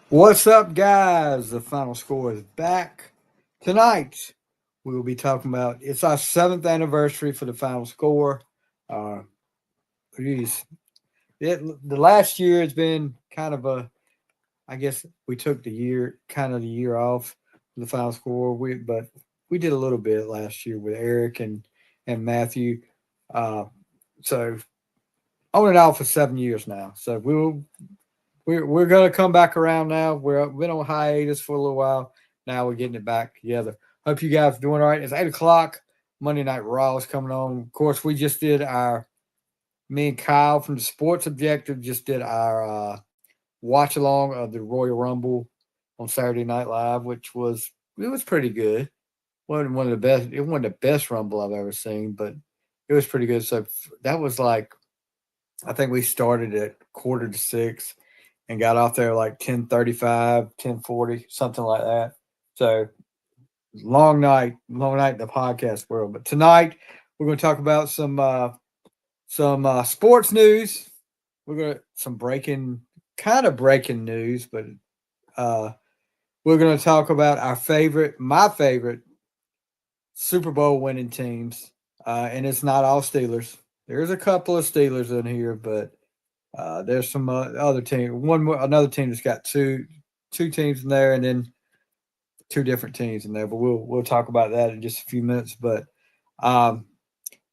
What's up, guys? The final score is back. Tonight, we will be talking about it's our seventh anniversary for the final score. Uh, geez, the last year has been kind of I guess we took the year off for the final score. But we did a little bit last year with Eric and Matthew. Uh, so on and off for 7 years now. So we're gonna come back around now. We've been on hiatus for a little while. Now we're getting it back together. Hope you guys are doing all right. It's 8 o'clock. Monday Night Raw is coming on. Of course, we just did me and Kyle from the Sports Objective just did our watch along of the Royal Rumble on Saturday Night Live, it was pretty good. Wasn't one of the best. It wasn't the best Rumble I've ever seen, but it was pretty good. So that was like I think we started at 5:45 and got off there like 10:35, 10:40, something like that. So long night in the podcast world. But tonight we're going to talk about some sports news. We're going to some breaking news, but uh, we're going to talk about my favorite Super Bowl winning teams, and it's not all Steelers. There's a couple of Steelers in here, but there's some other team. Another team that's got two teams in there, and then two different teams in there. But we'll talk about that in just a few minutes. But um,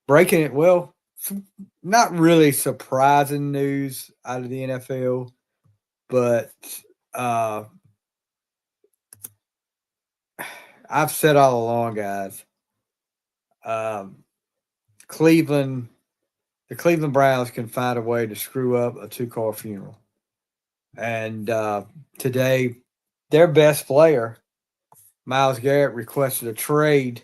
breaking it, well, not really surprising news out of the NFL, but uh, I've said all along, guys. Um, Cleveland, the Cleveland Browns can find a way to screw up a two-car funeral, and today, their best player Myles Garrett requested a trade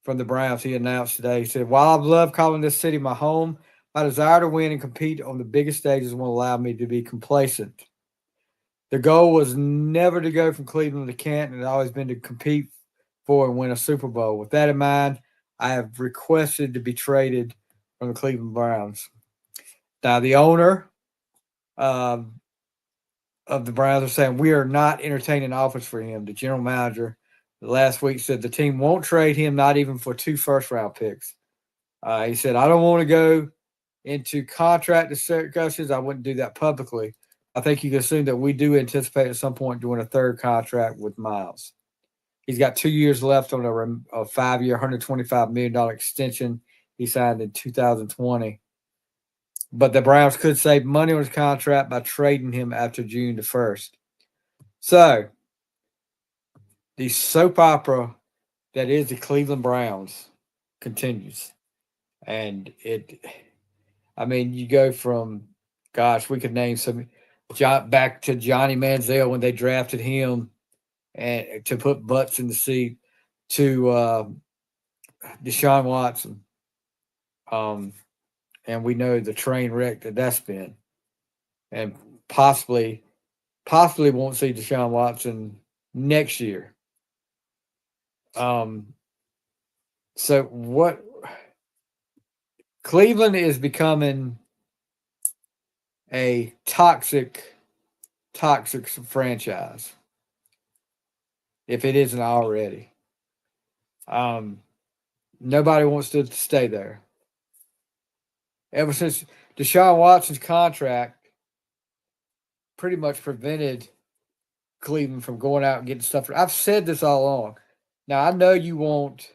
from the Browns. He announced today. He said, "While I've loved calling this city my home, my desire to win and compete on the biggest stages won't allow me to be complacent. The goal was never to go from Cleveland to Canton. It had always been to compete for and win a Super Bowl. With that in mind, I have requested to be traded from the Cleveland Browns." Now, the owner um, of the Browns are saying we are not entertaining offers for him. The general manager last week said the team won't trade him, not even for 2 first-round picks. He said, "I don't want to go into contract discussions. I wouldn't do that publicly. I think you can assume that we do anticipate at some point doing a third contract with Miles. He's got 2 years left on a 5-year, $125 million extension he signed in 2020. But the Browns could save money on his contract by trading him after June the 1st. So, the soap opera that is the Cleveland Browns continues. And I mean, you go from, gosh, we could name some, back to Johnny Manziel when they drafted him and to put butts in the seat, to Deshaun Watson. Um, and we know the train wreck that's been. And possibly won't see Deshaun Watson next year. Um, so what Cleveland is becoming a toxic franchise if it isn't already. Um, Nobody wants to stay there. Ever since Deshaun Watson's contract pretty much prevented Cleveland from going out and getting stuff. I've said this all along. Now I know you want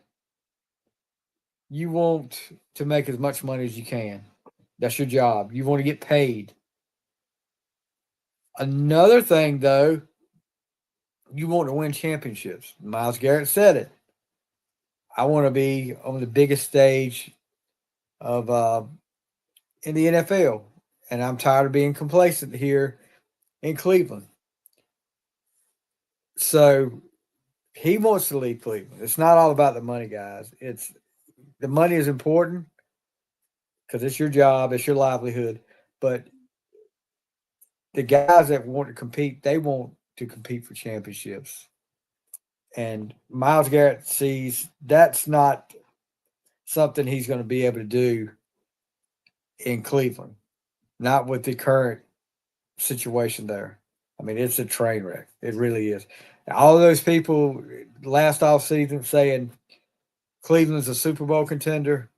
to make as much money as you can. That's your job. You want to get paid. Another thing though, you want to win championships. Myles Garrett said it. I want to be on the biggest stage of in the NFL, and I'm tired of being complacent here in Cleveland. So he wants to leave Cleveland. It's not all about the money, guys. It's the money is important because it's your job, it's your livelihood. But the guys that want to compete, they want to compete for championships. And Myles Garrett sees that's not something he's going to be able to do in Cleveland, not with the current situation there. I mean, it's a train wreck. It really is. All those people last off season saying Cleveland's a Super Bowl contender,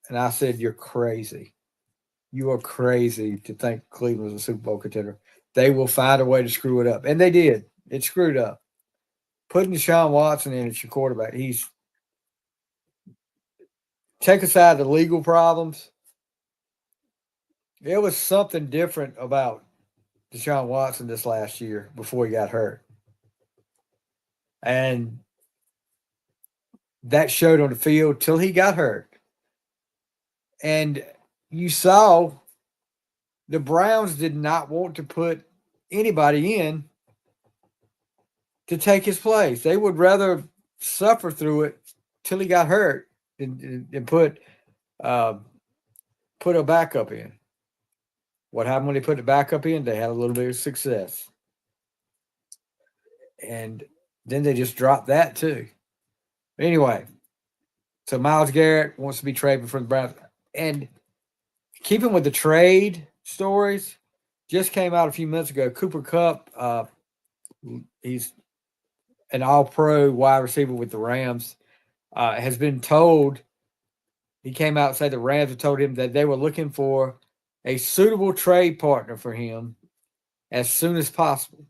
and I said, "You're crazy. You are crazy to think Cleveland's a Super Bowl contender. They will find a way to screw it up." And they did. It screwed up. Putting Deshaun Watson in as your quarterback, he's take aside the legal problems. There was something different about Deshaun Watson this last year before he got hurt. And that showed on the field till he got hurt. And you saw the Browns did not want to put anybody in to take his place. They would rather suffer through it till he got hurt than put a backup in. What happened when they put the backup in? They had a little bit of success. And then they just dropped that too. Anyway, so Myles Garrett wants to be traded from the Browns. And keeping with the trade stories, just came out a few minutes ago. Cooper Kupp, he's an all-pro wide receiver with the Rams, has been told, he came out and said the Rams have told him that they were looking for a suitable trade partner for him as soon as possible.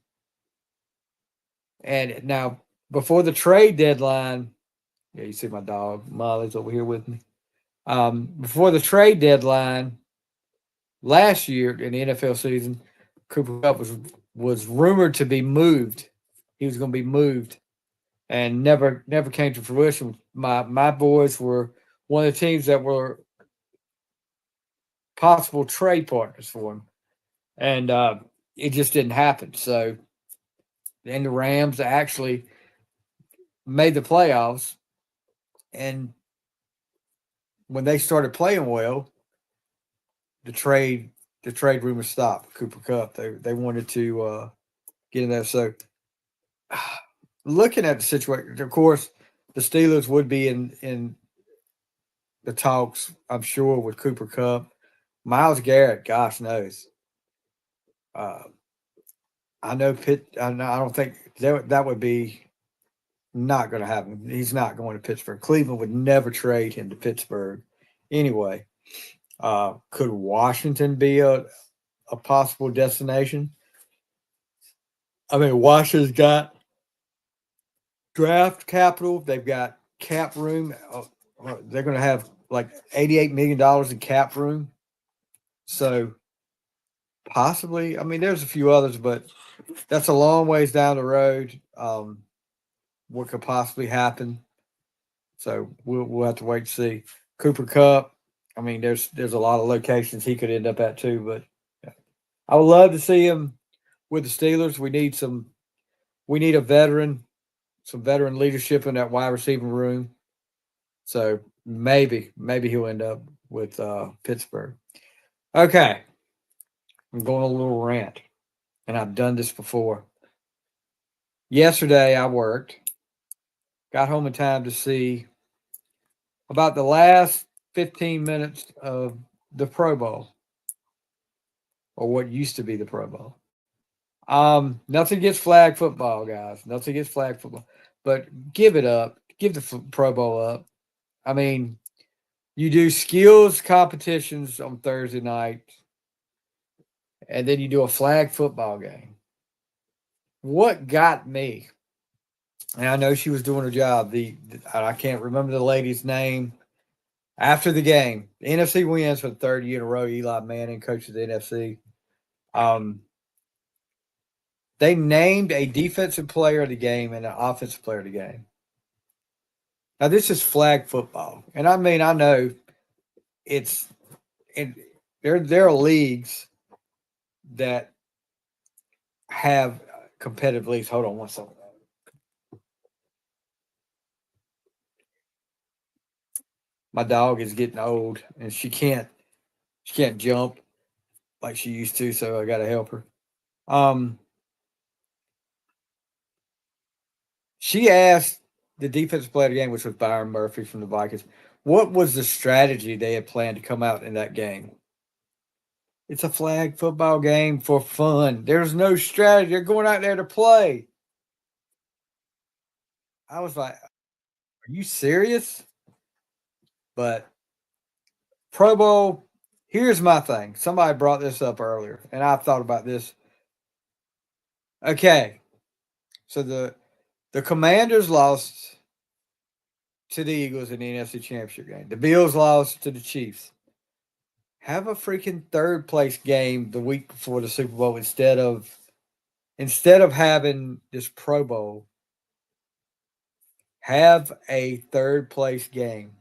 And now, before the trade deadline, yeah, you see my dog, Molly's over here with me. Before the trade deadline last year in the NFL season, Cooper Kupp was rumored to be moved. He was going to be moved, and never came to fruition. My boys were one of the teams that were possible trade partners for him, and it just didn't happen. So, then the Rams actually made the playoffs, and when they started playing well, the trade rumors stopped. Cooper Kupp, they wanted to get in there. So, looking at the situation, of course, the Steelers would be in the talks, I'm sure, with Cooper Kupp. Myles Garrett, gosh knows. I know Pitt. I don't think that would be not going to happen. He's not going to Pittsburgh. Cleveland would never trade him to Pittsburgh anyway. Could Washington be a possible destination? I mean, Washington's got draft capital. They've got cap room. They're going to have like $88 million in cap room. So possibly, I mean, there's a few others, but that's a long ways down the road. What could possibly happen? So we'll have to wait to see. Cooper Kupp, I mean, there's a lot of locations he could end up at too, but I would love to see him with the Steelers. We need a veteran, some veteran leadership in that wide receiving room. So maybe he'll end up with Pittsburgh. Okay. I'm going on a little rant, and I've done this before. Yesterday I worked, got home in time to see about the last 15 minutes of the Pro Bowl, or what used to be the Pro Bowl. Nothing against flag football, guys. Nothing against flag football, but give it up. Give the Pro Bowl up. I mean, you do skills competitions on Thursday night, and then you do a flag football game. What got me? And I know she was doing her job. I can't remember the lady's name. After the game, the NFC wins for the third year in a row. Eli Manning coaches the NFC. They named a defensive player of the game and an offensive player of the game. Now, this is flag football. And I mean, I know there are leagues that have competitive leagues. Hold on one second. My dog is getting old and she can't jump like she used to, so I got to help her. She asked the defensive player of the game, which was Byron Murphy from the Vikings, what was the strategy they had planned to come out in that game? It's a flag football game for fun. There's no strategy. They're going out there to play. I was like, are you serious? But Pro Bowl, here's my thing. Somebody brought this up earlier, and I've thought about this. Okay. So the Commanders lost to the Eagles in the NFC Championship game. The Bills lost to the Chiefs. Have a freaking third place game the week before the Super Bowl instead of having this Pro Bowl. Have a third place game.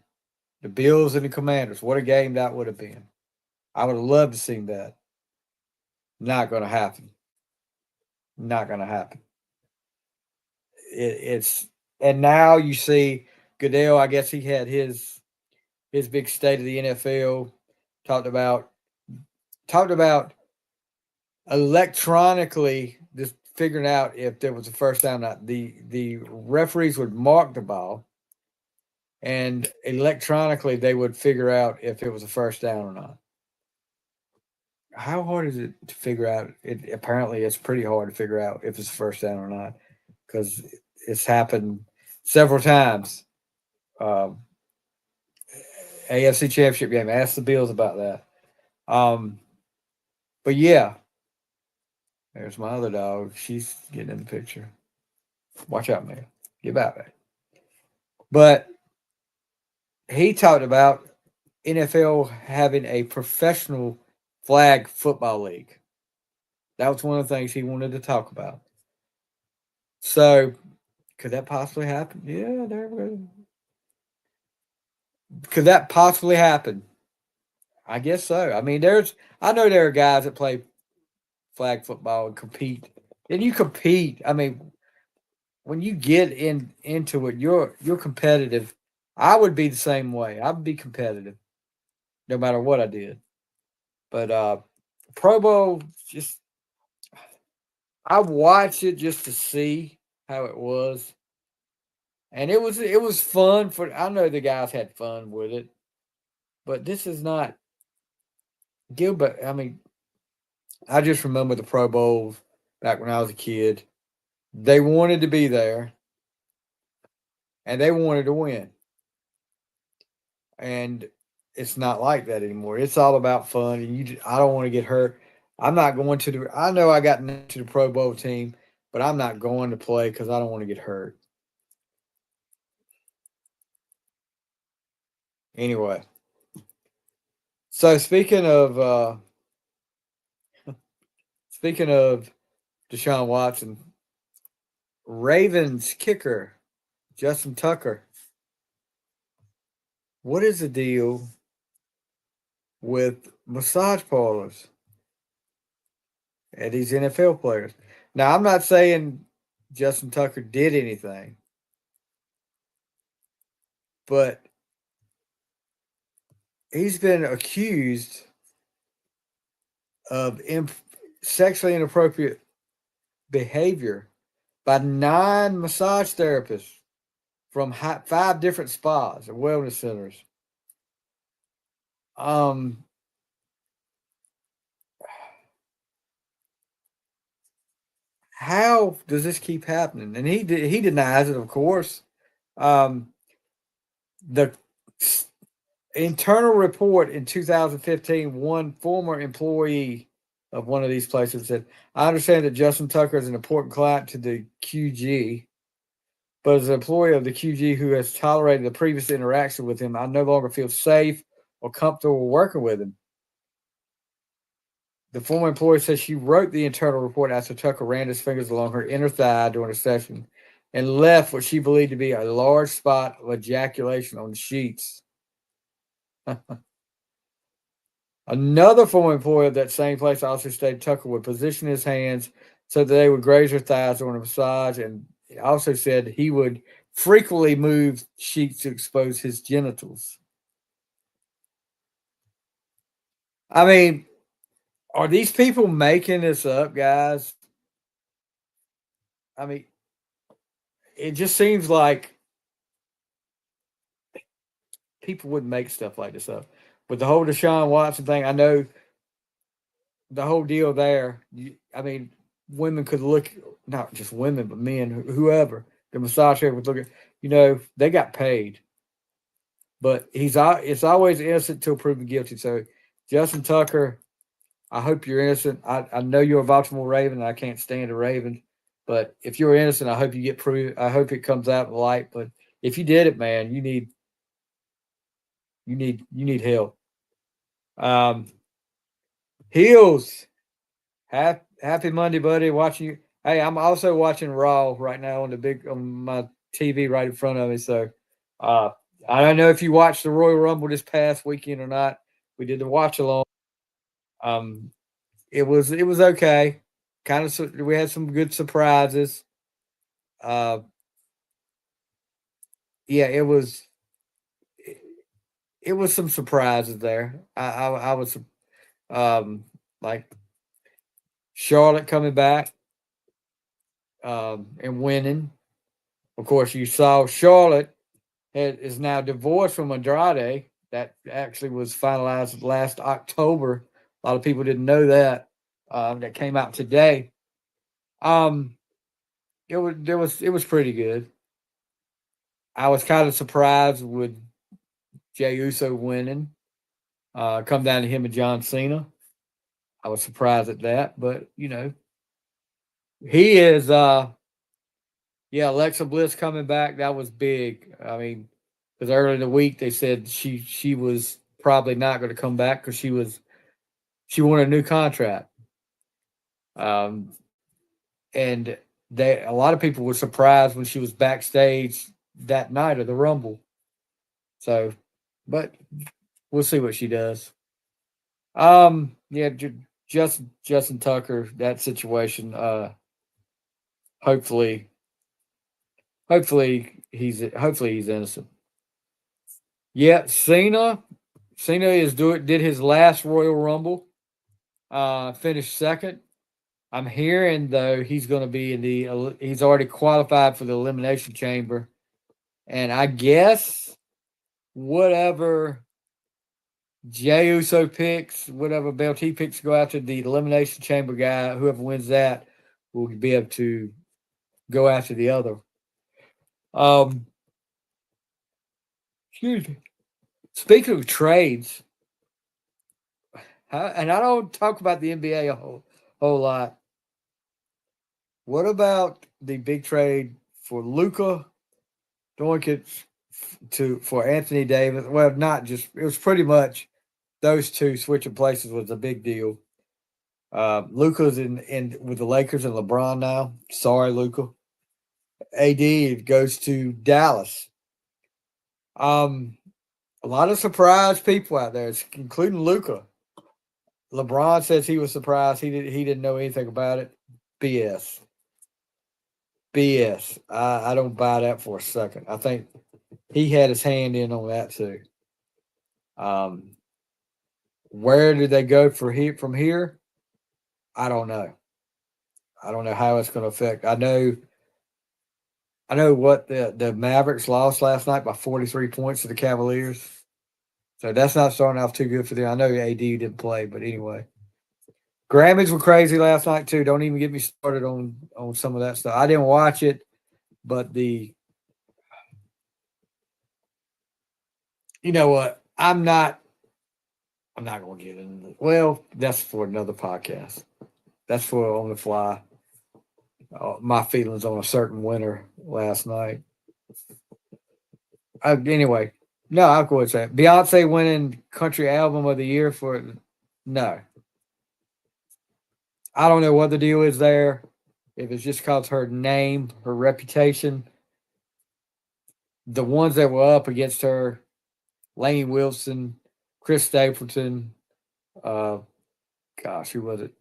The Bills and the Commanders. What a game that would have been. I would have loved to see that. Not going to happen. Not going to happen. It's and now you see Goodell. I guess he had his big state of the NFL. Talked about electronically just figuring out if there was a first down or not. The referees would mark the ball, and electronically they would figure out if it was a first down or not. How hard is it to figure out? Apparently it's pretty hard to figure out if it's a first down or not because it's happened several times. AFC Championship game. Ask the Bills about that. But yeah, there's my other dog. She's getting in the picture. Watch out, man. Get back there. But he talked about NFL having a professional flag football league. That was one of the things he wanted to talk about. So, could that possibly happen? Yeah, there we go. Could that possibly happen? I guess so. I mean, I know there are guys that play flag football and compete. And you compete. I mean, when you get into it, you're competitive. I would be the same way. I'd be competitive no matter what I did. But Pro Bowl, just I watched it just to see how it was. And it was fun for I know the guys had fun with it. But this is not Gilbert. I mean, I just remember the Pro Bowls back when I was a kid. They wanted to be there and they wanted to win. And it's not like that anymore. It's all about fun and I don't want to get hurt. I'm not going to I know I got into the Pro Bowl team, but I'm not going to play because I don't want to get hurt. Anyway. So speaking of Deshaun Watson, Ravens kicker, Justin Tucker. What is the deal with massage parlors and these NFL players? Now, I'm not saying Justin Tucker did anything, but he's been accused of sexually inappropriate behavior by 9 massage therapists from 5 different spas and wellness centers. How does this keep happening? And he denies it, of course. The internal report in 2015, one former employee of one of these places said, I understand that Justin Tucker is an important client to the QG, but as an employee of the QG who has tolerated the previous interaction with him, I no longer feel safe or comfortable working with him. The former employee says she wrote the internal report after Tucker ran his fingers along her inner thigh during a session and left what she believed to be a large spot of ejaculation on the sheets. Another former employee of that same place also stated Tucker would position his hands so that they would graze her thighs during a massage, and also said he would frequently move sheets to expose his genitals. I mean, are these people making this up, guys? I mean, it just seems like people wouldn't make stuff like this up. With the whole Deshaun Watson thing, I know the whole deal there. I mean, women could look, not just women, but men, whoever the massage therapist would look at. They got paid, but it's always innocent till proven guilty. So, Justin Tucker, I hope you're innocent. I know you're a Baltimore Raven. And I can't stand the Ravens, but if you're innocent, I hope you get proved. I hope it comes out in the light. But if you did it, man, you need help. Um, Heels, happy Monday, buddy. Watching you. Hey, I'm also watching Raw right now on my TV right in front of me. So, uh, I don't know if you watched the Royal Rumble this past weekend or not. We did the watch along. Um, it was okay. We had some good surprises. Uh, yeah, it was some surprises there. I was like Charlotte coming back and winning. Of course, you saw Charlotte is now divorced from Andrade. That actually was finalized last October. A lot of people didn't know that. That came out today. Um, it was pretty good. I was kind of surprised with Jey Uso winning. Come down to him and John Cena. I was surprised at that, but he is. Yeah, Alexa Bliss coming back. That was big. I mean, because earlier in the week they said she was probably not going to come back because she wanted a new contract. Um, and a lot of people were surprised when she was backstage that night of the Rumble. So, but we'll see what she does. Yeah, Justin Tucker, that situation. Hopefully, hopefully he's innocent. Yeah, Cena did his last Royal Rumble. Finished second. I'm hearing though he's going to be he's already qualified for the Elimination Chamber, and I guess whatever Jey Uso picks, whatever belt he picks, go after the Elimination Chamber guy. Whoever wins that will be able to go after the other. Um, Excuse me. Speaking of trades, and I don't talk about the NBA a whole lot. What about the big trade for Luka Doncic for Anthony Davis? Well, not just it was pretty much those two switching places was a big deal. Luka's in with the Lakers and LeBron now. Sorry, Luka. AD goes to Dallas. A lot of surprised people out there, including Luka. LeBron says he was surprised. He didn't know anything about it. BS. BS. I don't buy that for a second. I think he had his hand in on that too. Um, where do they go from here? I don't know. I don't know how it's going to affect. I know what the Mavericks lost last night by 43 points to the Cavaliers. So that's not starting off too good for them. I know AD didn't play, but anyway. Grammys were crazy last night too. Don't even get me started on some of that stuff. I didn't watch it, but you know what? I'm not going to get into it. Well, that's for another podcast. That's for on the fly. My feelings on a certain winner last night. Anyway, no, I'll go with that. Beyonce winning country album of the year no. I don't know what the deal is there. If it's just because her name, her reputation, the ones that were up against her, Lainey Wilson, Chris Stapleton, who was it?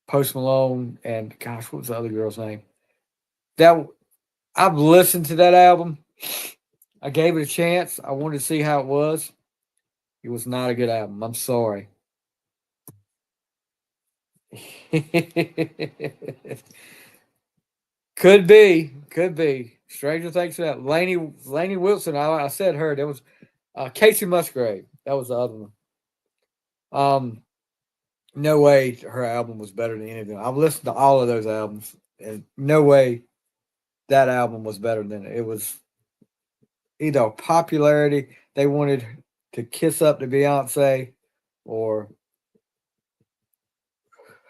Post Malone, and gosh, what was the other girl's name? That I've listened to that album. I gave it a chance. I wanted to see how it was. It was not a good album. I'm sorry. Could be. Stranger things that Lainey Wilson. I said her. There was Casey Musgrave. That was the other one. no way her album was better than any of them. I've listened to all of those albums, and no way that album was better than it. It was either popularity, they wanted to kiss up to Beyonce, or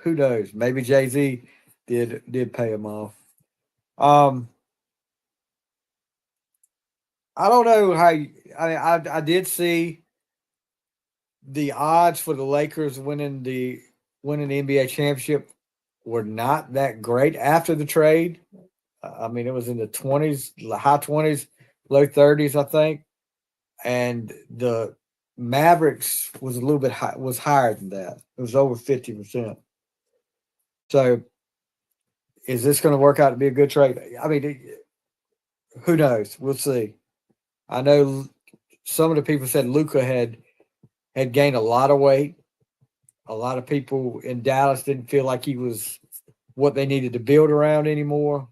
who knows, maybe Jay-Z did pay him off. Um, I don't know how. I did see the odds for the Lakers winning the NBA championship were not that great after the trade. I mean, it was in the 20s, high 20s, low 30s, I think, and the Mavericks was a little bit high, was higher than that. It was over 50%. So, is this going to work out to be a good trade? I mean, who knows? We'll see. I know some of the people said Luka had gained a lot of weight. A lot of people in Dallas didn't feel like he was what they needed to build around anymore.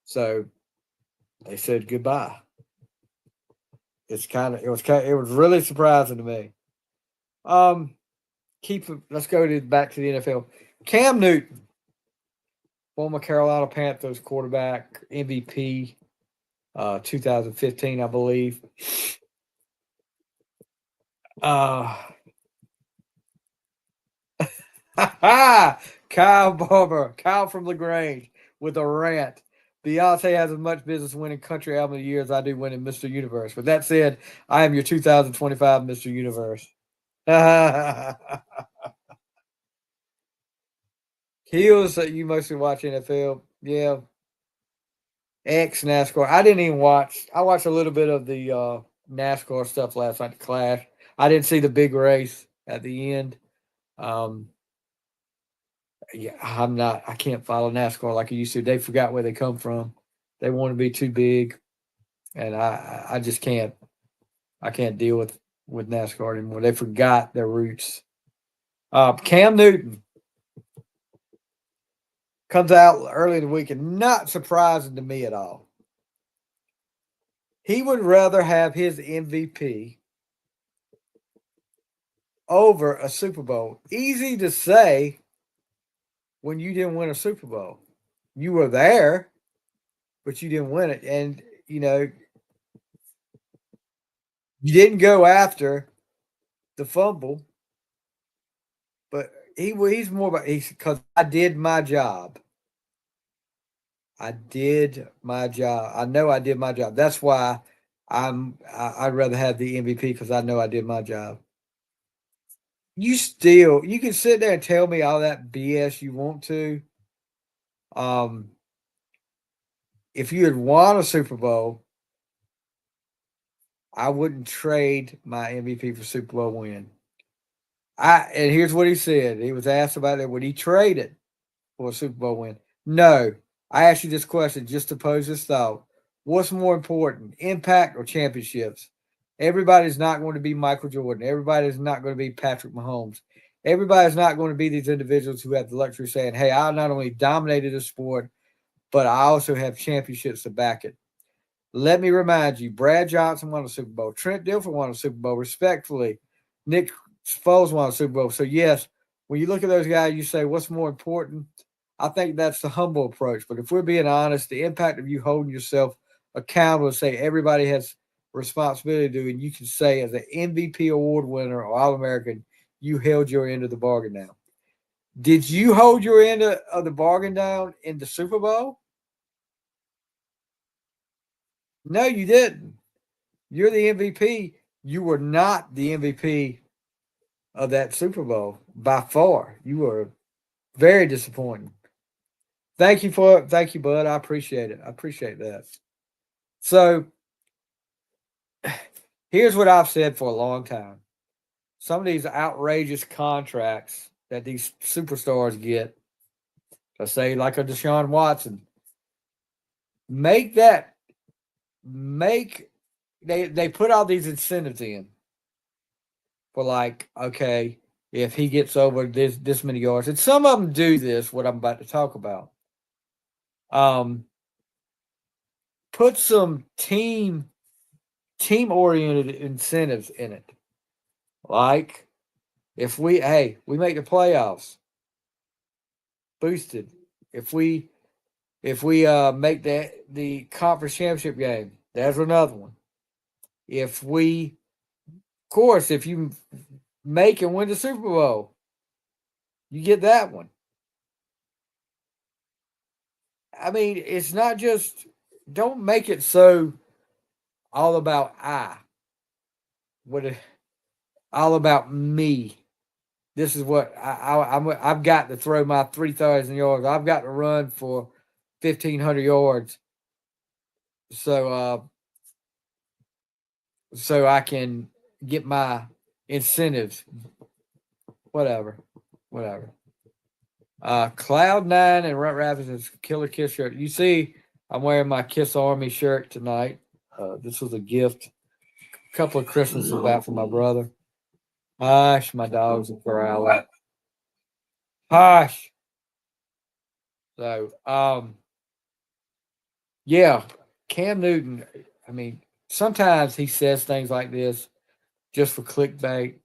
So they said goodbye. It was really surprising to me. Let's go back to the NFL. Cam Newton, former Carolina Panthers quarterback, MVP, 2015, I believe. Kyle Barber, Kyle from LaGrange with a rant. Beyonce has as much business winning country album of the year as I do winning Mr. Universe. With that said, I am your 2025 Mr. Universe. Heels that you mostly watch NFL. Yeah. X NASCAR. I didn't even watch. I watched a little bit of the NASCAR stuff last night, the Clash. I didn't see the big race at the end. Um, yeah, I can't follow NASCAR like I used to. They forgot where they come from. They want to be too big, and I just can't. I can't deal with NASCAR anymore. They forgot their roots. Cam Newton comes out early in the week, and not surprising to me at all. He would rather have his MVP over a Super Bowl. Easy to say when you didn't win a Super Bowl. You were there, but you didn't win it. And, you didn't go after the fumble, but he's more about because I did my job. I did my job. I know I did my job. That's why I'd rather have the MVP because I know I did my job. You can sit there and tell me all that BS you want to. Um, if you had won a Super Bowl, I wouldn't trade my MVP for Super Bowl win. And here's what he said. He was asked about it. Would he trade it for a Super Bowl win? No. I asked you this question just to pose this thought. What's more important, impact or championships? Everybody's not going to be Michael Jordan. Everybody's not going to be Patrick Mahomes. Everybody's not going to be these individuals who have the luxury of saying, hey, I not only dominated the sport, but I also have championships to back it. Let me remind you, Brad Johnson won a Super Bowl. Trent Dilfer won a Super Bowl. Respectfully, Nick Foles won a Super Bowl. So, yes, when you look at those guys, you say, what's more important? I think that's the humble approach. But if we're being honest, the impact of you holding yourself accountable and say everybody has responsibility to do, and you can say as an MVP award winner or All-American, you held your end of the bargain down. Did you hold your end of the bargain down in the Super Bowl? No, you didn't. You're the MVP. You were not the MVP of that Super Bowl by far. You were very disappointing. Thank you, bud. I appreciate it. I appreciate that. So here's what I've said for a long time. Some of these outrageous contracts that these superstars get, let's say like a Deshaun Watson, make that make they put all these incentives in for like, okay, if he gets over this many yards, and some of them do this, what I'm about to talk about. Put some team oriented incentives in it. Like If we make the playoffs, boosted. If we make the conference championship game, there's another one. If we, of course, if you make and win the Super Bowl, you get that one. I mean, it's not just, don't make it so all about all about me. This is what I've got to throw my 3,000 yards. I've got to run for 1,500 yards. So so I can get my incentives. Whatever. Cloud9 and Runt Rapids is Killer Kiss shirt. You see, I'm wearing my Kiss Army shirt tonight. This was a gift a couple of Christmases back from my brother. Hush, my dogs are growling. Hush. So, yeah, Cam Newton. I mean, sometimes he says things like this just for clickbait,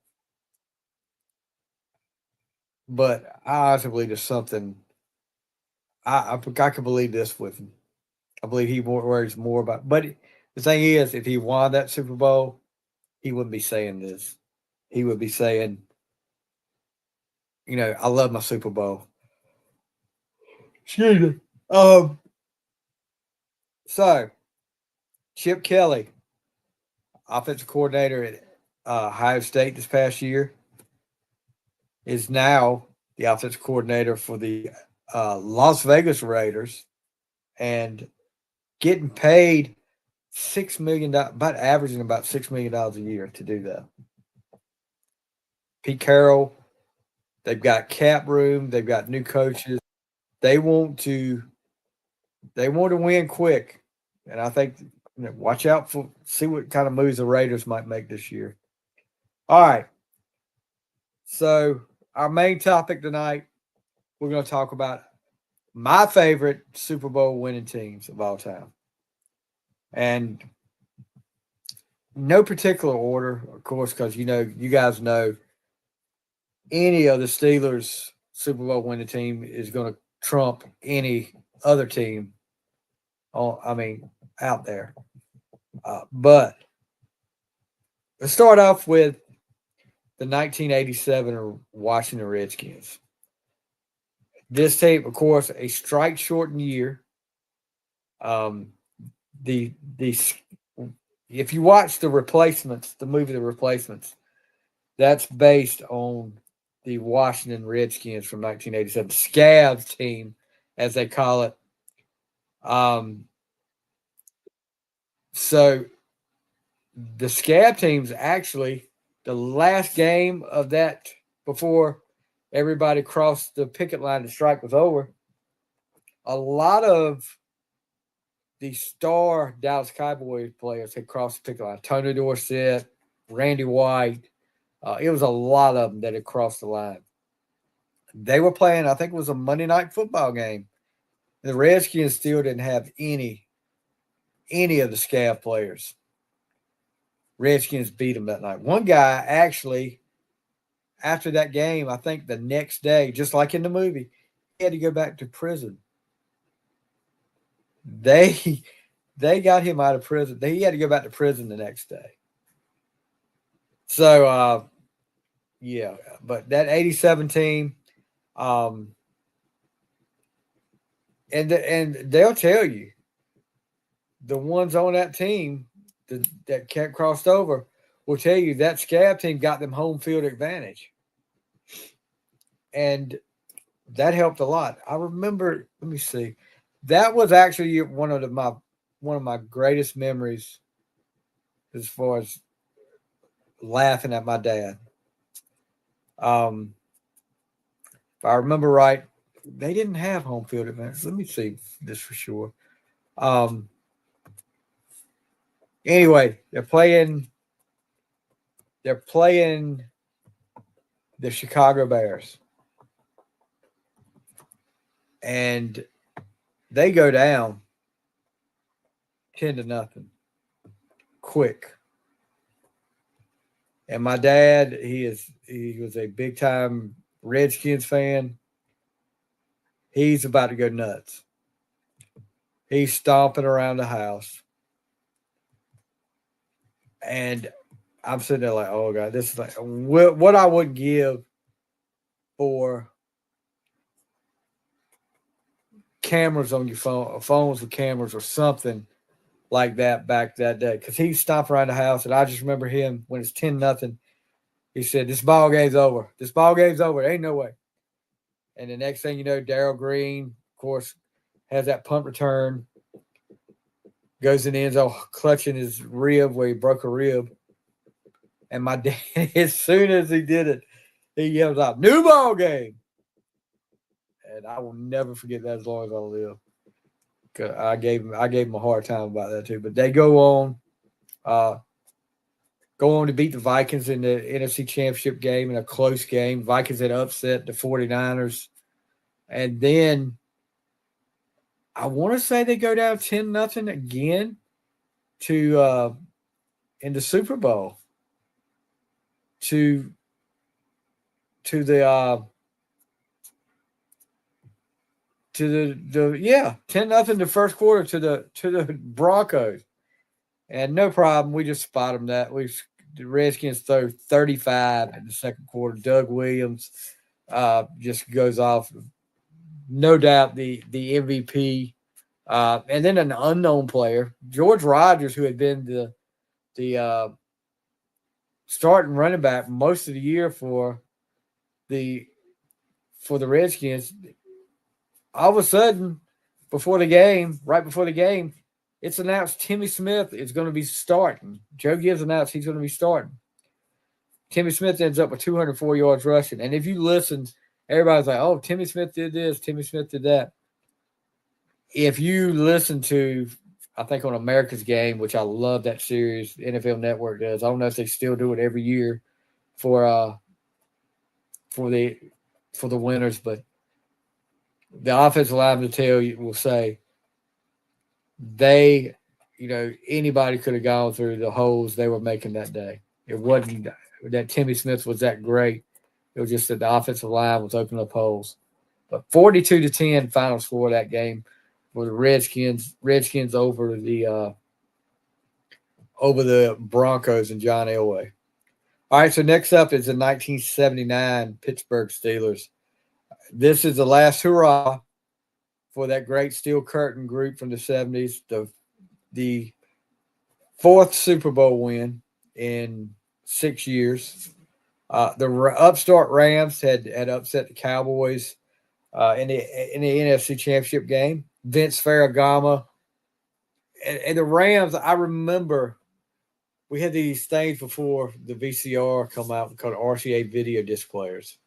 but I honestly believe there's something. I can believe this with him. I believe he worries more about. But the thing is, if he won that Super Bowl, he wouldn't be saying this. He would be saying, I love my Super Bowl. Excuse me. So Chip Kelly, offensive coordinator at Ohio State this past year, is now the offensive coordinator for the Las Vegas Raiders, and getting paid $6 million, about averaging about $6 million a year to do that. Pete Carroll, they've got cap room, they've got new coaches. They want to win quick, and I think watch out for see what kind of moves the Raiders might make this year. All right, so our main topic tonight, we're going to talk about my favorite Super Bowl winning teams of all time, and no particular order, of course, because you guys know any of the Steelers Super Bowl winning team is going to trump any other team. Out there. But let's start off with the 1987 Washington Redskins. This team, of course, a strike shortened year. The if you watch The Replacements, the movie The Replacements, that's based on the Washington Redskins from 1987, Scabs team, as they call it. So the Scab team's actually the last game of that before everybody crossed the picket line and strike was over. A lot of the star Dallas Cowboys players had crossed the picket line. Tony Dorsett, Randy White. It was a lot of them that had crossed the line. They were playing, I think it was a Monday night football game. The Redskins still didn't have any of the Scab players. Redskins beat them that night. One guy actually, after that game, I think the next day, just like in the movie, he had to go back to prison. They got him out of prison. He had to go back to prison the next day. So, yeah, but that 87 team, and they'll tell you, the ones on that team that kept crossed over will tell you that Scab team got them home field advantage. And that helped a lot. I remember, let me see. That was actually one of my greatest memories as far as laughing at my dad. If I remember right, they didn't have home field advantage. Let me see this for sure. Anyway, they're playing the Chicago Bears. And they go down 10-0. Quick. And my dad, he was a big time Redskins fan. He's about to go nuts. He's stomping around the house. And I'm sitting there like, oh God, this is like what I would give for cameras on your phone, phones with cameras or something like that back that day. Because he stomped around the house, and I just remember him when it's 10-0. He said, "This ball game's over. This ball game's over. There ain't no way." And the next thing you know, Darrell Green, of course, has that punt return, goes in the end zone, clutching his rib where he broke a rib. And my dad, as soon as he did it, he yells out, "New ball game!" And I will never forget that as long as I live. Cause I gave him a hard time about that too. But they uh, go on to beat the Vikings in the NFC Championship game in a close game. Vikings had upset the 49ers. And then I want to say they go down 10-0 again to in the Super Bowl to the to the 10-0 the first quarter to the Broncos. And no problem, we just spot them that the Redskins throw 35 in the second quarter. Doug Williams just goes off. No doubt the MVP. And then an unknown player, George Rogers, who had been the starting running back most of the year for the Redskins. All of a sudden, right before the game, it's announced Timmy Smith is going to be starting. Joe Gibbs announced he's going to be starting. Timmy Smith ends up with 204 yards rushing. And if you listen, everybody's like, oh, Timmy Smith did this, Timmy Smith did that. If you listen to, I think on America's Game, which I love that series, NFL Network does. I don't know if they still do it every year for the winners, but the offensive line will say they, anybody could have gone through the holes they were making that day. It wasn't that Timmy Smith was that great. It was just that the offensive line was opening up holes. But 42-10 final score of that game for the Redskins. Redskins over the Broncos and John Elway. All right, so next up is the 1979 Pittsburgh Steelers. This is the last hurrah for that great Steel Curtain group from the 70s. The fourth Super Bowl win in 6 years. The upstart Rams had upset the Cowboys in the NFC Championship game. Vince Ferragamo and the Rams. I remember we had these things before the VCR come out called RCA video disc players,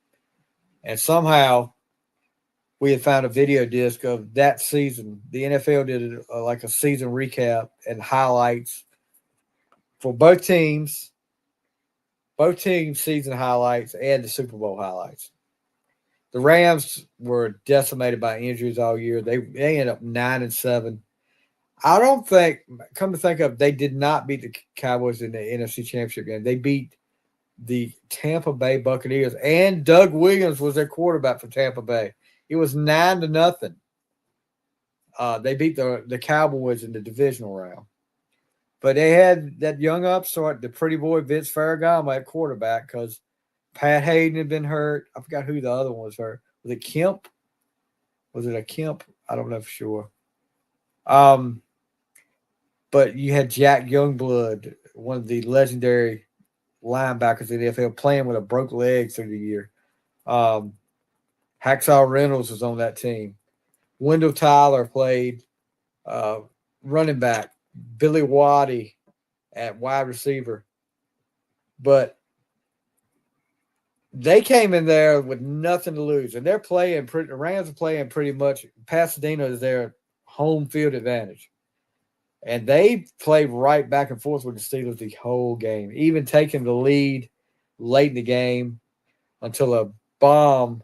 and somehow we had found a video disc of that season. The NFL did like a season recap and highlights for both teams season highlights and the Super Bowl highlights. The Rams were decimated by injuries all year. They ended up 9-7. I don't think, come to think of, they did not beat the Cowboys in the NFC Championship game. They beat the Tampa Bay Buccaneers, and Doug Williams was their quarterback for Tampa Bay. It was 9-0. They beat the Cowboys in the divisional round. But they had that young upstart, the pretty boy Vince Ferragamo at quarterback, because Pat Hayden had been hurt. I forgot who the other one was hurt. Was it Kemp? Was it a Kemp? I don't know for sure. But you had Jack Youngblood, one of the legendary linebackers in the NFL, playing with a broke leg through the year. Hacksaw Reynolds was on that team. Wendell Tyler played running back. Billy Waddy at wide receiver. But they came in there with nothing to lose, and the Rams are playing pretty much. Pasadena is their home field advantage, and they played right back and forth with the Steelers the whole game, even taking the lead late in the game until a bomb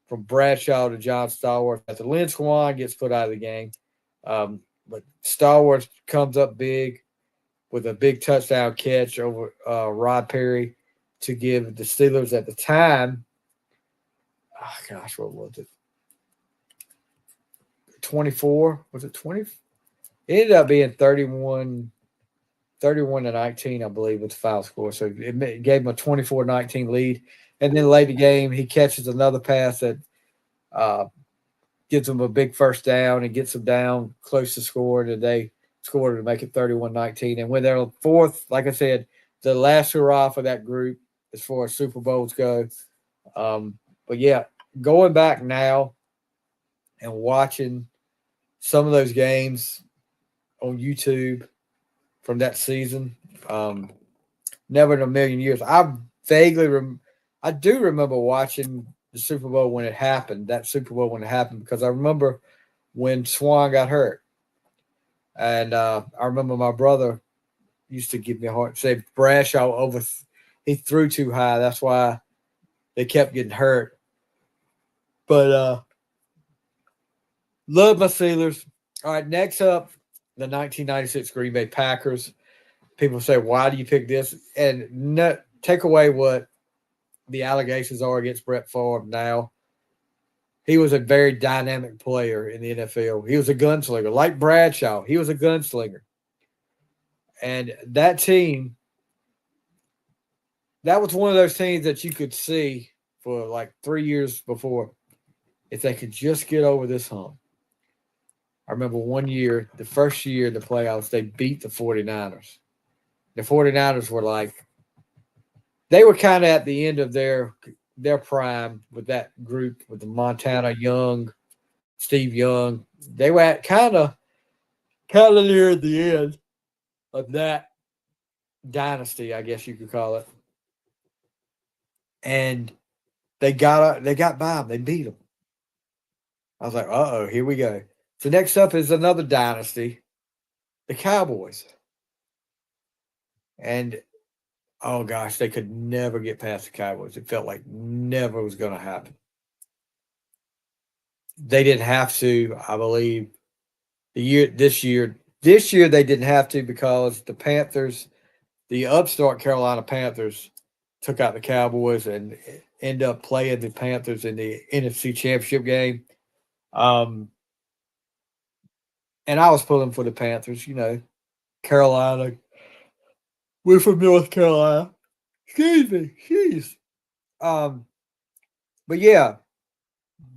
from Bradshaw to John Stallworth after Lynn Swann gets put out of the game. But Stallworth comes up big with a big touchdown catch over Rod Perry. to give the Steelers at the time. Oh gosh, what was it? 24? Was it 20? It ended up being 31-19, I believe, with the foul score. So it gave him a 24-19 lead. And then late in the game, he catches another pass that gives them a big first down and gets them down close to scoring, and they scored to make it 31-19. And when they're fourth, like I said, the last hurrah for that group as far as Super Bowls go. But yeah, going back now and watching some of those games on YouTube from that season, never in a million years. I do remember watching the Super Bowl when it happened, because I remember when Swan got hurt. And I remember my brother used to give me a hard say Bradshaw he threw too high. That's why they kept getting hurt. But love my Steelers. All right, next up, the 1996 Green Bay Packers. People say, why do you pick this? And take away what the allegations are against Brett Favre now. He was a very dynamic player in the NFL. He was a gunslinger. Like Bradshaw, he was a gunslinger. And that team, that was one of those teams that you could see for like 3 years before if they could just get over this hump. I remember one year, the first year in the playoffs, they beat the 49ers. The 49ers were like, they were kind of at the end of their prime with that group with the Montana Young, Steve Young. They were at kind of near the end of that dynasty, I guess you could call it. And they got by them. They beat them. I was like, uh-oh, here we go. So next up is another dynasty, the Cowboys. And, oh, gosh, they could never get past the Cowboys. It felt like never was going to happen. They didn't have to, I believe, this year they didn't have to because the Panthers, the upstart Carolina Panthers, took out the Cowboys and end up playing the Panthers in the NFC Championship game. And I was pulling for the Panthers, Carolina. We're from North Carolina. Excuse me. Jeez. But yeah,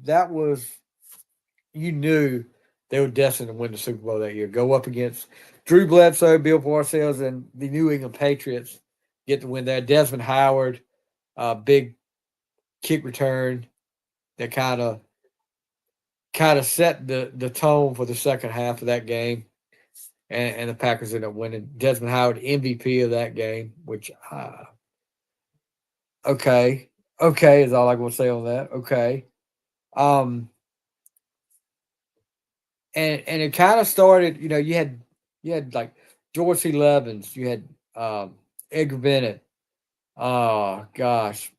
that was, you knew they were destined to win the Super Bowl that year. Go up against Drew Bledsoe, Bill Parcells, and the New England Patriots. Get to win there. Desmond Howard, big kick return that kind of set the tone for the second half of that game. And the Packers ended up winning. Desmond Howard, MVP of that game, which, okay is all I'm going to say on that. Okay. And it kind of started, you had like George C. Levens, you had Edgar Bennett. Oh, gosh.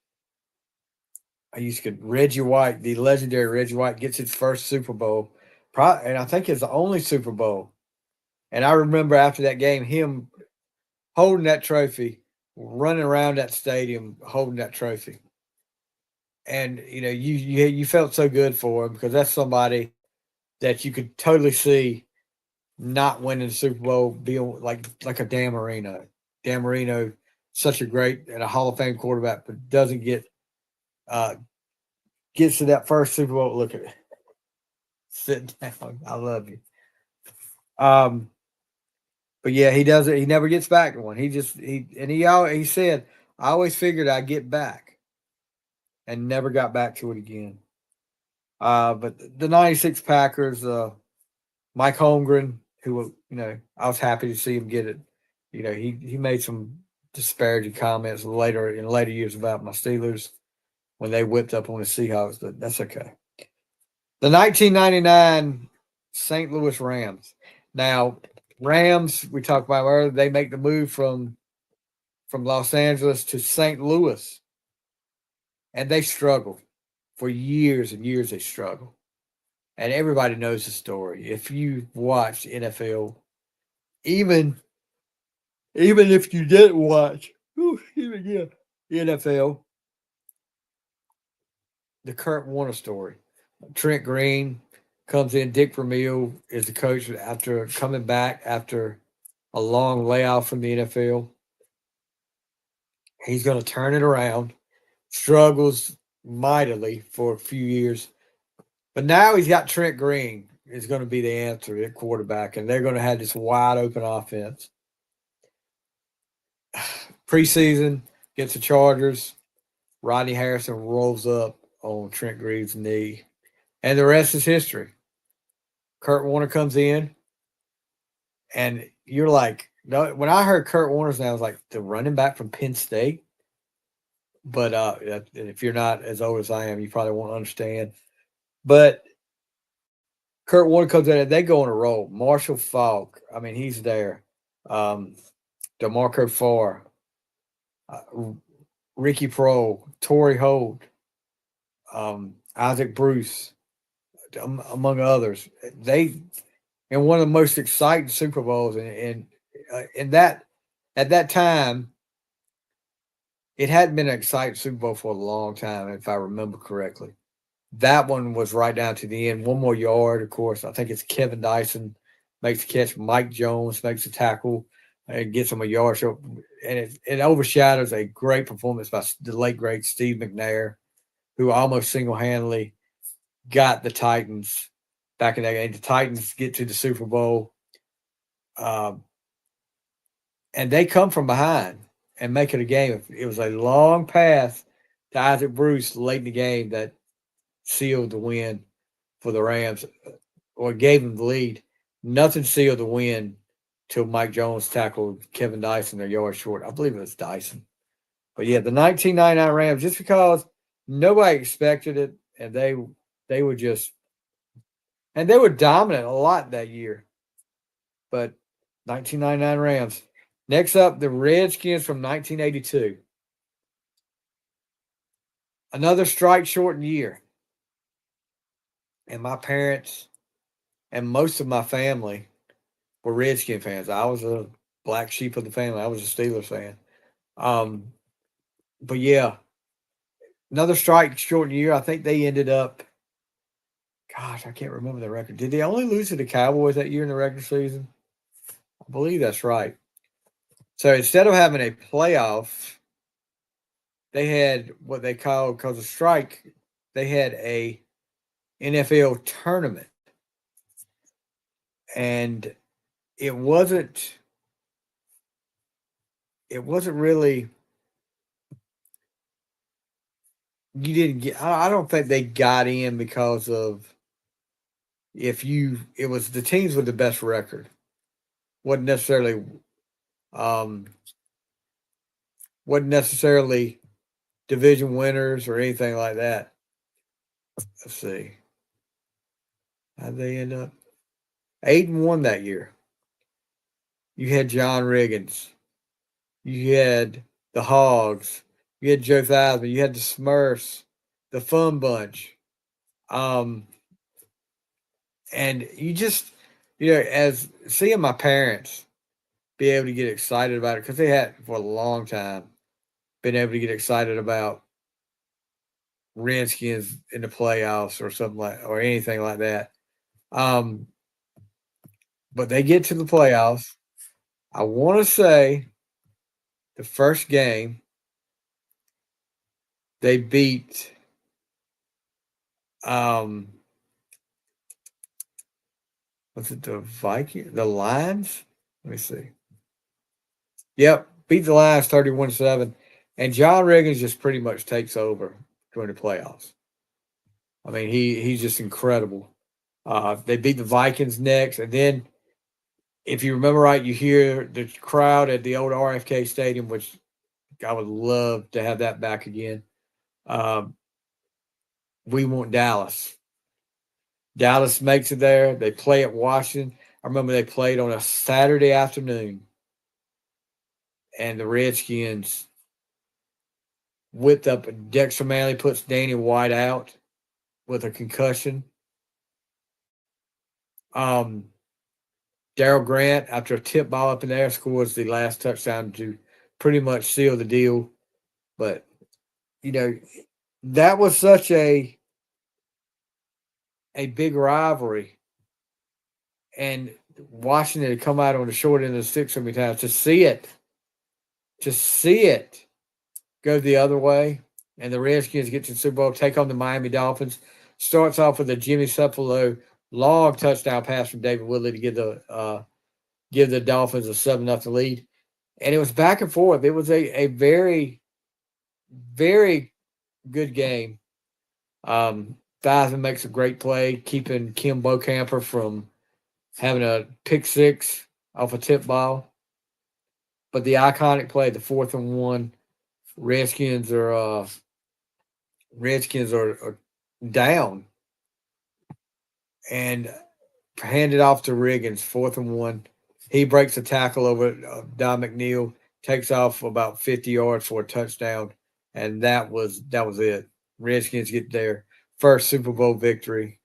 Reggie White, the legendary Reggie White, gets his first Super Bowl. And I think it's the only Super Bowl. And I remember after that game, him holding that trophy, running around that stadium, holding that trophy. And, you felt so good for him because that's somebody that you could totally see not winning the Super Bowl, being like a Dan Marino. Dan Marino, such a great and a Hall of Fame quarterback, but doesn't gets to that first Super Bowl. Look at it. Sit down. I love you. But yeah, he doesn't. He never gets back to one. He said, I always figured I'd get back, and never got back to it again. But the '96 Packers, Mike Holmgren, who I was happy to see him get it. He made some disparaging comments in later years about my Steelers when they whipped up on the Seahawks, but that's okay. The 1999 St. Louis Rams. Now, Rams, we talked about earlier, they make the move from Los Angeles to St. Louis. And they struggled. For years and years they struggled. And everybody knows the story. If you watched NFL, even if you didn't watch, NFL, the Kurt Warner story. Trent Green comes in. Dick Vermeil is the coach after coming back after a long layoff from the NFL. He's going to turn it around. Struggles mightily for a few years, but now he's got Trent Green is going to be the answer at quarterback, and they're going to have this wide open offense. Preseason gets the Chargers. Rodney Harrison rolls up on Trent Green's knee, and the rest is history. Kurt Warner comes in, and you're like, no. When I heard Kurt Warner's name, I was like, the running back from Penn State. But if you're not as old as I am, you probably won't understand. But Kurt Warner comes in and they go on a roll. Marshall Faulk, I mean, he's there. DeMarco Farr, Ricky Proehl, Torrey Holt, Isaac Bruce, among others. They in one of the most exciting Super Bowls, and that at that time, it hadn't been an exciting Super Bowl for a long time, if I remember correctly. That one was right down to the end. One more yard, of course. I think it's Kevin Dyson makes the catch. Mike Jones makes the tackle and gets him a yard. So, and it overshadows a great performance by the late, great Steve McNair, who almost single-handedly got the Titans back in that game. The Titans get to the Super Bowl, and they come from behind and make it a game. It was a long pass to Isaac Bruce late in the game that sealed the win for the Rams, or gave them the lead. Nothing sealed the win till Mike Jones tackled Kevin Dyson a yard short. I believe it was Dyson. But yeah, the 1999 Rams, just because nobody expected it, and they were just, and they were dominant a lot that year. But 1999 Rams. Next up, the Redskins from 1982. Another strike-shortened year. And my parents and most of my family were Redskin fans. I was a black sheep of the family. I was a Steelers fan. But yeah, another strike-shortened year. I think they ended up, gosh, I can't remember the record. Did they only lose to the Cowboys that year in the regular season? I believe that's right. So instead of having a playoff, they had what they called, because of strike, they had a NFL tournament. And it wasn't really, you didn't get, I don't think they got in because of, it was the teams with the best record. Wasn't necessarily division winners or anything like that. Let's see. How'd they end up? 8-1 that year. You had John Riggins. You had the Hogs. You had Joe Theismann. You had the Smurfs, the Fun Bunch. And you just, as seeing my parents be able to get excited about it, because they had for a long time been able to get excited about Redskins in the playoffs or something or anything like that. But they get to the playoffs. I want to say the first game they beat was it the Vikings? The Lions? Let me see. Yep, beat the Lions 31-7. And John Riggins just pretty much takes over during the playoffs. I mean, he's just incredible. They beat the Vikings next, and then, if you remember right, you hear the crowd at the old RFK Stadium, which I would love to have that back again. We want Dallas. Dallas makes it there. They play at Washington. I remember they played on a Saturday afternoon, and the Redskins whipped up. Dexter Manley puts Danny White out with a concussion. Daryl Grant, after a tip ball up in the air, scores the last touchdown to pretty much seal the deal But that was such a big rivalry, and watching it come out on the short end of the stick so many times, to see it go the other way, and the Redskins get to the Super Bowl, take on the Miami Dolphins. Starts off with a Jimmy Cephalo long touchdown pass from David Woodley to give the Dolphins a 7-0 lead, and it was back and forth. It was a very, very good game. Theismann makes a great play, keeping Kim Bocamper from having a pick six off a tip ball. But the iconic play, the 4th and 1, Redskins are down, and handed off to Riggins, 4th and 1. He breaks a tackle over Don McNeil, takes off about 50 yards for a touchdown, and that was it. Redskins get their first Super Bowl victory,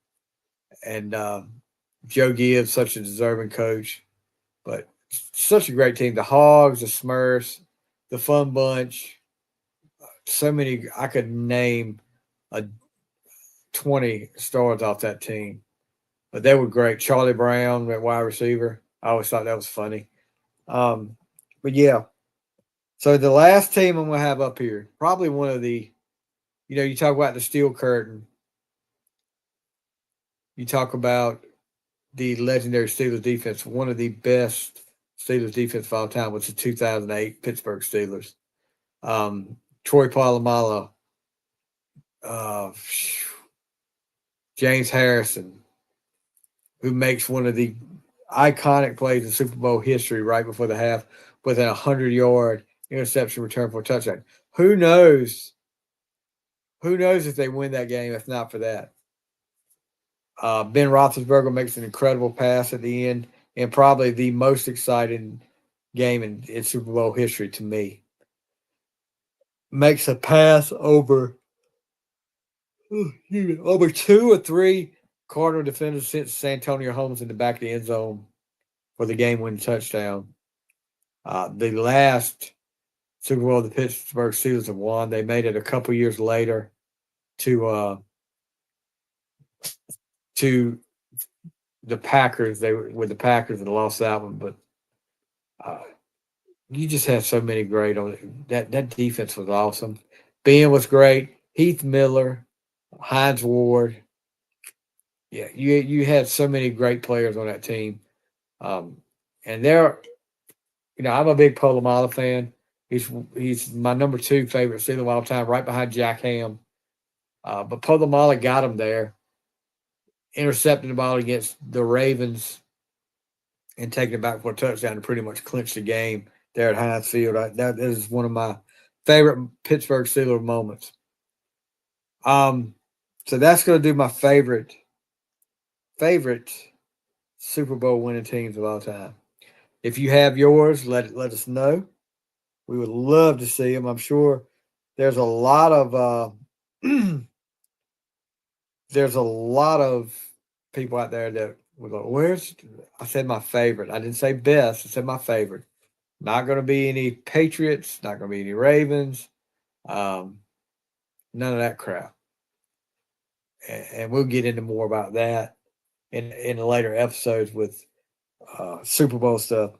and Joe Gibbs, such a deserving coach, but such a great team. The Hogs, the Smurfs, the Fun Bunch, so many. I could name 20 stars off that team, but they were great. Charlie Brown, that wide receiver, I always thought that was funny. But yeah, so the last team I'm going to have up here, probably one of the, you talk about the steel curtain. You talk about the legendary Steelers defense. One of the best Steelers defense of all time was the 2008 Pittsburgh Steelers. Troy Polamalu, James Harrison, who makes one of the iconic plays in Super Bowl history right before the half with a 100-yard interception return for a touchdown. Who knows? Who knows if they win that game if not for that? Ben Roethlisberger makes an incredible pass at the end, and probably the most exciting game in Super Bowl history to me. Makes a pass over 2 or 3 Cardinal defenders, since Santonio Holmes in the back of the end zone for the game-winning touchdown. The last Super Bowl the Pittsburgh Steelers have won, they made it a couple years later to the Packers. They were with the Packers and lost that one, but you just had so many great on that. That defense was awesome. Ben was great. Heath Miller, Hines Ward. Yeah, you had so many great players on that team. And they're, I'm a big Polamalu fan. He's my number 2 favorite Steeler of all time, right behind Jack Ham. But Polamalu got him there, intercepting the ball against the Ravens and taking it back for a touchdown to pretty much clinch the game there at Heinz Field. That is one of my favorite Pittsburgh Steelers moments. So that's going to do my favorite Super Bowl winning teams of all time. If you have yours, let us know. We would love to see them. I'm sure there's a lot of people out there that would go, I said my favorite. I didn't say best. I said my favorite. Not going to be any Patriots. Not going to be any Ravens. None of that crap. And we'll get into more about that in the later episodes with Super Bowl stuff.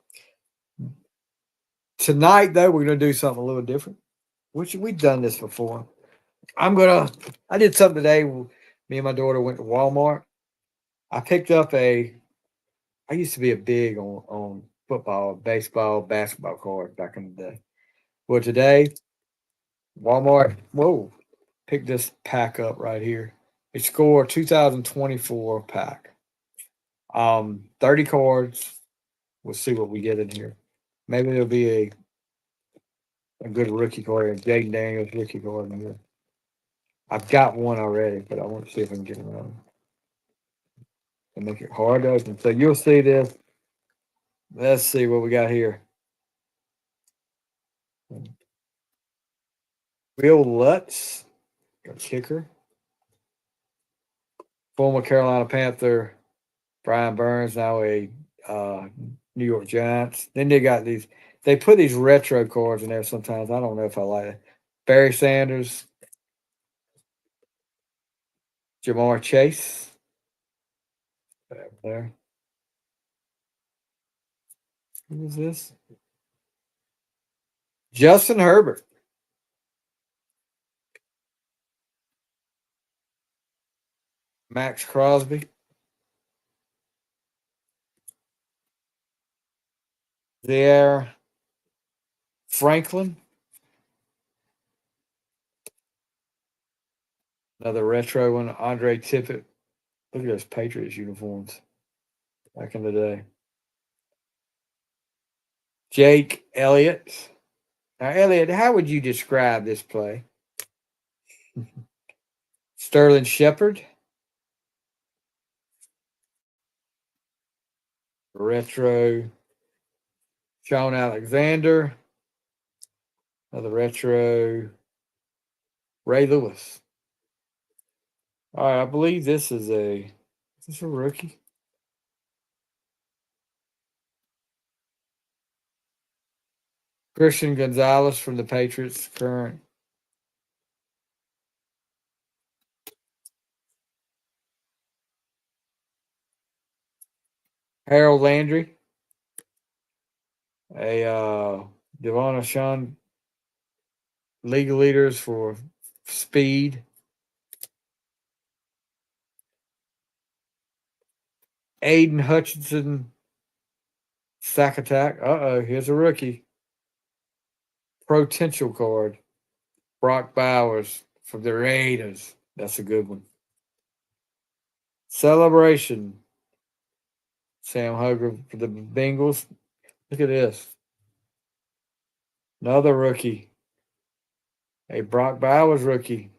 Tonight, though, we're going to do something a little different, which we've done this before. I did something today. Me and my daughter went to Walmart. I picked up I used to be a big on football, baseball, basketball cards back in the day. Well, today, Walmart, picked this pack up right here. It's Score 2024 pack. 30 cards. We'll see what we get in here. Maybe there'll be a good rookie card, a Jaden Daniels rookie card in here. I've got one already, but I want to see if I can get another. And make it hard to open. So you'll see this. Let's see what we got here. Will Lutz, a kicker. Former Carolina Panther, Brian Burns, now a New York Giants. Then they got these. They put these retro cards in there sometimes. I don't know if I like it. Barry Sanders, Jamar Chase. There. Who is this? Justin Herbert. Max Crosby. There. Franklin. Another retro one. Andre Tippett. Look at those Patriots uniforms back in the day. Jake Elliott. Now, Elliott, how would you describe this play? Sterling Shepard. Retro. Sean Alexander. Another retro. Ray Lewis. All right, I believe this is a rookie? Christian Gonzalez from the Patriots, current. Harold Landry. Devon Ashawn, league leaders for speed. Aiden Hutchinson, sack attack. Here's a rookie. Potential card. Brock Bowers from the Raiders. That's a good one. Celebration. Sam Huger for the Bengals. Look at this. Another rookie. A Brock Bowers rookie.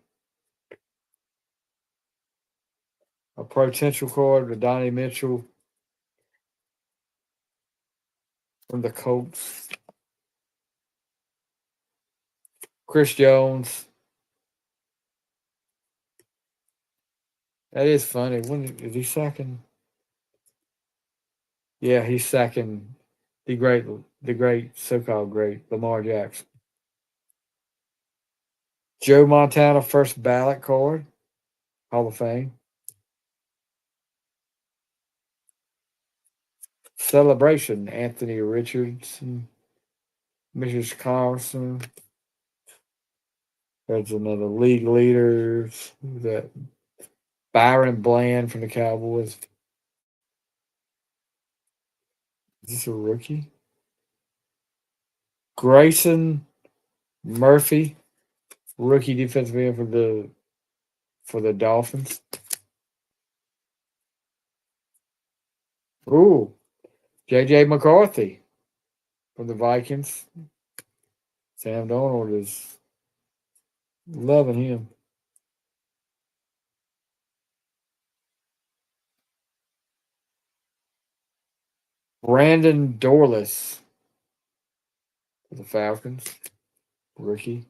A potential card with Donnie Mitchell from the Colts. Chris Jones. That is funny. When is he sacking? Yeah, he's sacking the great so-called great Lamar Jackson. Joe Montana first ballot card, Hall of Fame. Celebration, Anthony Richardson, Mrs. Carlson. There's another league leader. Who's that? Byron Bland from the Cowboys. Is this a rookie? Grayson Murphy, rookie defensive end for the Dolphins. Ooh, JJ McCarthy from the Vikings. Sam Darnold is loving him. Brandon Dorless for the Falcons, rookie.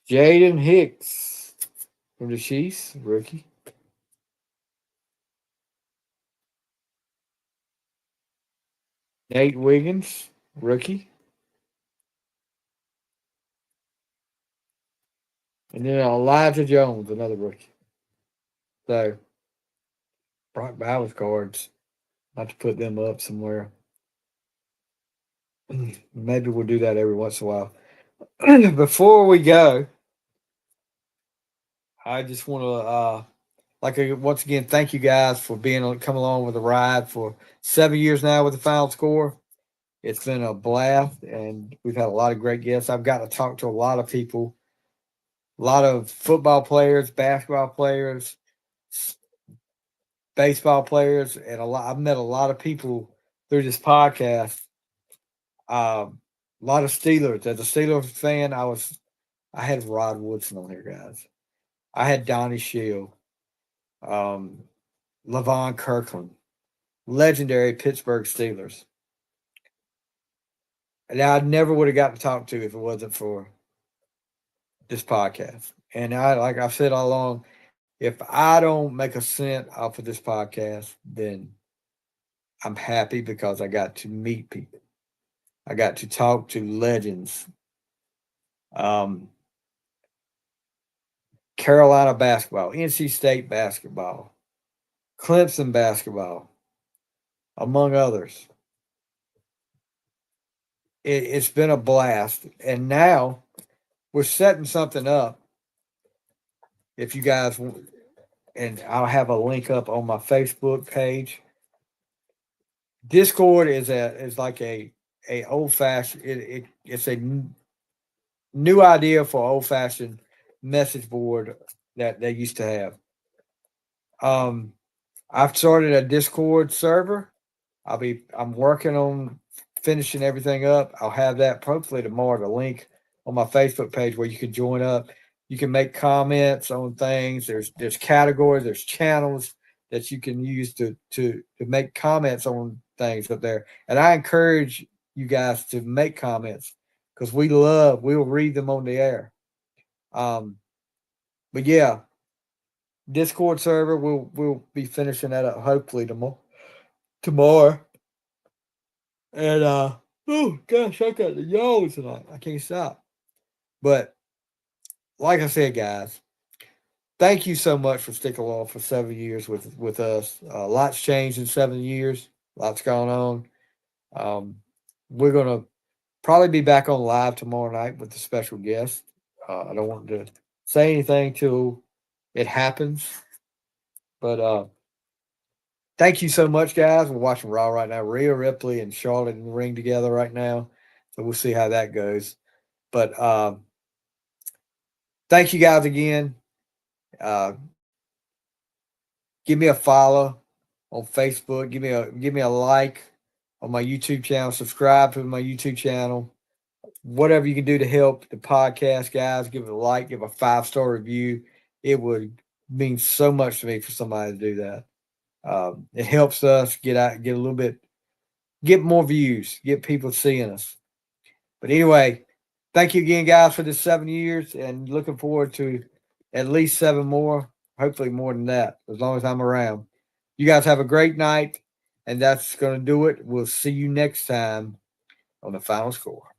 Jaden Hicks from the Chiefs, rookie. Nate Wiggins, rookie. And then Elijah Jones, another rookie. So, Brock Bowers cards. I'll have to put them up somewhere. Maybe we'll do that every once in a while. Before we go, I just want to once again thank you guys for coming along with the ride for 7 years now with the Final Score. It's been a blast, and we've had a lot of great guests. I've got to talk to a lot of people, a lot of football players, basketball players, baseball players, and I've met a lot of people through this podcast. A lot of Steelers. As a Steelers fan, I had Rod Woodson on here, guys. I had Donnie Shield, Levon Kirkland, legendary Pittsburgh Steelers. And I never would have got to talk to if it wasn't for this podcast. And like I've said all along, if I don't make a cent off of this podcast, then I'm happy because I got to meet people. I got to talk to legends. Carolina basketball, NC State basketball, Clemson basketball, among others. It's been a blast. And now we're setting something up. If you guys, and I'll have a link up on my Facebook page. Discord is like a old fashioned. It's a new idea for old fashioned message board that they used to have. I've started a Discord server. I'm working on finishing everything up. I'll have that hopefully tomorrow. The link on my Facebook page where you can join up. You can make comments on things. There's categories. There's channels that you can use to make comments on things up there. And I encourage you guys to make comments because we'll read them on the air. But yeah, Discord server. We'll be finishing that up hopefully tomorrow. And oh gosh, I got the yawns tonight. I can't stop. But like I said, guys, thank you so much for sticking along for 7 years with us. Lots changed in 7 years. Lots gone on. We're gonna probably be back on live tomorrow night with a special guest. I don't want to say anything till it happens, but thank you so much, guys. We're watching Raw right now. Rhea Ripley and Charlotte in the ring together right now, so we'll see how that goes. But thank you guys again. Give me a follow on Facebook. Give me a like on my YouTube channel. Subscribe to my YouTube channel. Whatever you can do to help the podcast, guys. Give it a like. Give a 5-star review. It would mean so much to me for somebody to do that. It helps us get a little bit, get more views, get people seeing us. But anyway, thank you again, guys, for this 7 years, and looking forward to at least 7 more, hopefully more than that, as long as I'm around. You guys have a great night, and that's going to do it. We'll see you next time on The Final Score.